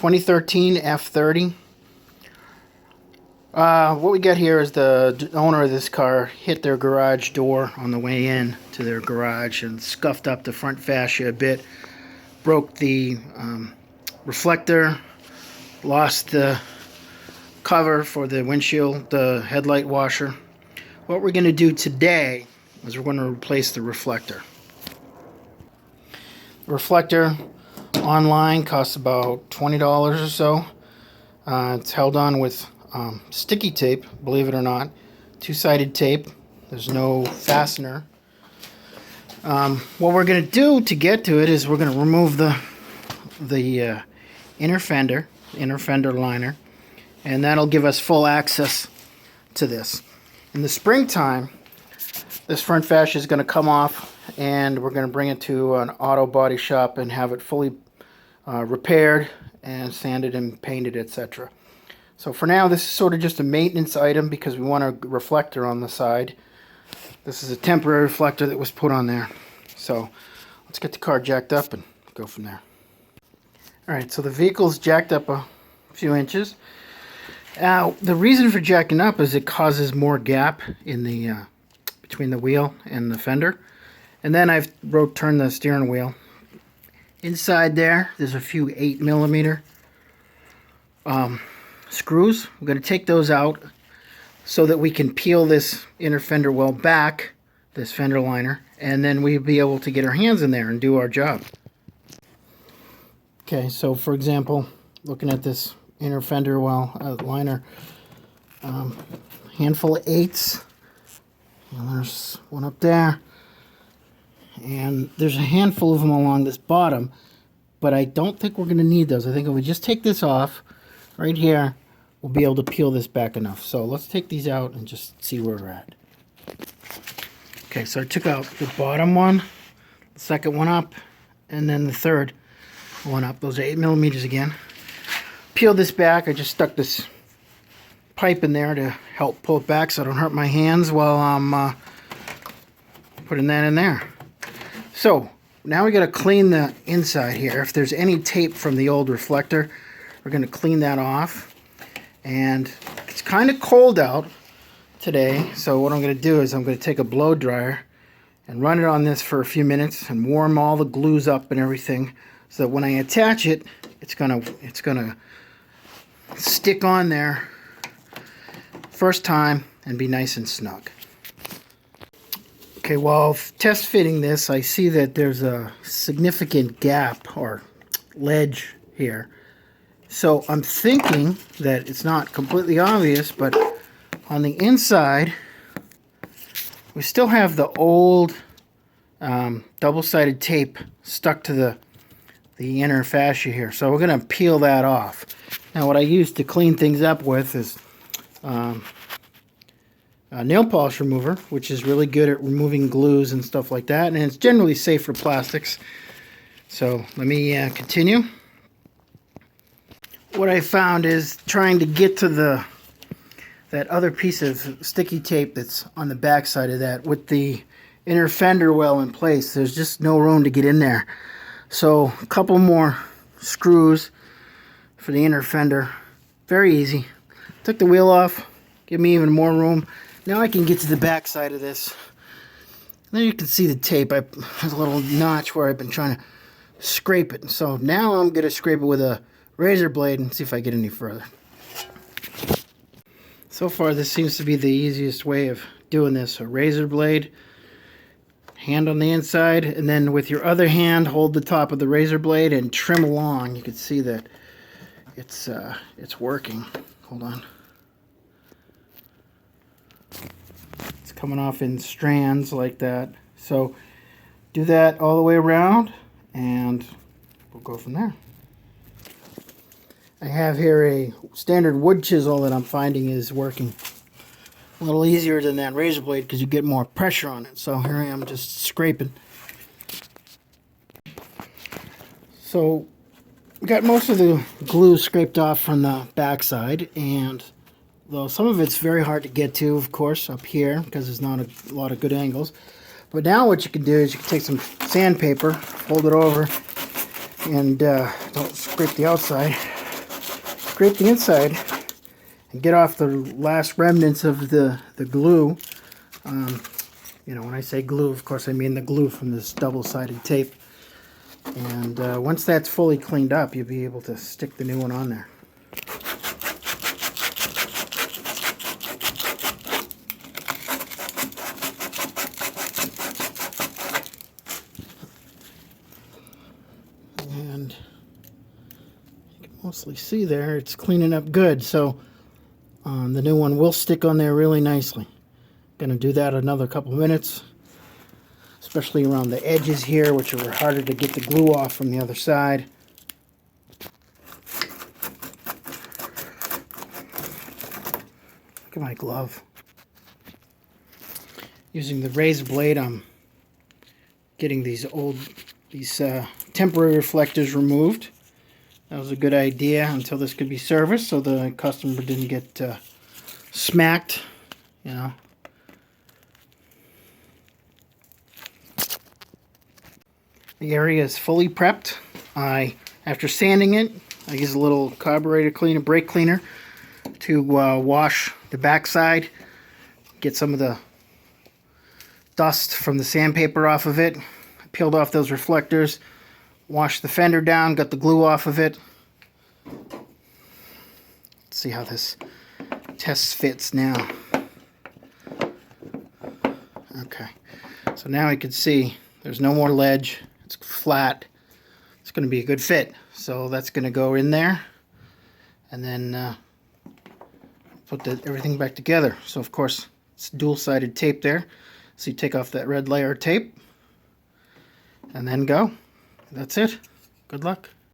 2013 F30. What we got here is the owner of this car hit their garage door on the way in to their garage and scuffed up the front fascia a bit, broke the reflector, lost the cover for the windshield, the headlight washer. What we're going to do today is we're going to replace the reflector. The reflector online costs about $20 or so. It's held on with sticky tape, believe it or not, two-sided tape. There's no fastener. What we're going to do to get to it is we're going to remove the inner fender liner, and that'll give us full access to this. In the springtime, this front fascia is going to come off, and we're going to bring it to an auto body shop and have it fully repaired and sanded and painted, etc. So for now, this is sort of just a maintenance item because we want a reflector on the side. This is a temporary reflector that was put on there. So let's get the car jacked up and go from there. Alright, so the vehicle's jacked up a few inches. Now, the reason for jacking up is it causes more gap in the between the wheel and the fender. And then I've turned the steering wheel. Inside there's a few 8mm screws. We're going to take those out so that we can peel this inner fender well back, this fender liner, and then we'll be able to get our hands in there and do our job. Okay, so for example, looking at this inner fender well liner, handful of 8s, and there's one up there, and there's a handful of them along this bottom, but I don't think we're going to need those. I think if we just take this off right here, we'll be able to peel this back enough. So let's take these out and just see where we're at. Okay, so I took out the bottom one, the second one up, and then the third one up. Those are 8mm again. Peel this back. I just stuck this pipe in there to help pull it back so I don't hurt my hands while I'm putting that in there. So now we got to clean the inside here. If there's any tape from the old reflector, we're going to clean that off. And it's kind of cold out today, so what I'm going to do is I'm going to take a blow dryer and run it on this for a few minutes and warm all the glues up and everything, so that when I attach it, it's gonna stick on there first time and be nice and snug. Okay, while test fitting this, I see that there's a significant gap or ledge here. So I'm thinking that it's not completely obvious, but on the inside, we still have the old double-sided tape stuck to the inner fascia here. So we're going to peel that off. Now what I use to clean things up with is a nail polish remover, which is really good at removing glues and stuff like that, and it's generally safe for plastics. So let me continue. What I found is trying to get to that other piece of sticky tape that's on the back side of that with the inner fender well in place. There's just no room to get in there. So a couple more screws for the inner fender. Very easy. Took the wheel off, give me even more room. Now I can get to the back side of this. There you can see the tape. There's a little notch where I've been trying to scrape it. So now I'm going to scrape it with a razor blade and see if I get any further. So far this seems to be the easiest way of doing this. A razor blade, hand on the inside, and then with your other hand hold the top of the razor blade and trim along. You can see that it's working. Hold on. It's coming off in strands like that. So do that all the way around and we'll go from there. I have here a standard wood chisel that I'm finding is working a little easier than that razor blade because you get more pressure on it. So here I am just scraping. So we got most of the glue scraped off from the back side, and though some of it's very hard to get to, of course, up here because there's not a lot of good angles. But now what you can do is you can take some sandpaper, fold it over, and don't scrape the outside. scrape the inside and get off the last remnants of the glue. You know, when I say glue, of course I mean the glue from this double-sided tape. And once that's fully cleaned up, you'll be able to stick the new one on there. And you can mostly see there, it's cleaning up good, so the new one will stick on there really nicely. Gonna do that another couple minutes, especially around the edges here, which are harder to get the glue off from the other side. Look at my glove. Using the razor blade, I'm getting these temporary reflectors removed. That was a good idea until this could be serviced, so the customer didn't get smacked, you know. The area is fully prepped. After sanding it, I use a little carburetor cleaner, brake cleaner, to wash the backside, get some of the dust from the sandpaper off of it. I peeled off those reflectors, washed the fender down, got the glue off of it. Let's see how this test fits now. Okay, so now I can see there's no more ledge. It's flat. It's going to be a good fit. So that's going to go in there, and then put everything back together. So of course it's dual-sided tape there. So you take off that red layer of tape and then go. That's it. Good luck.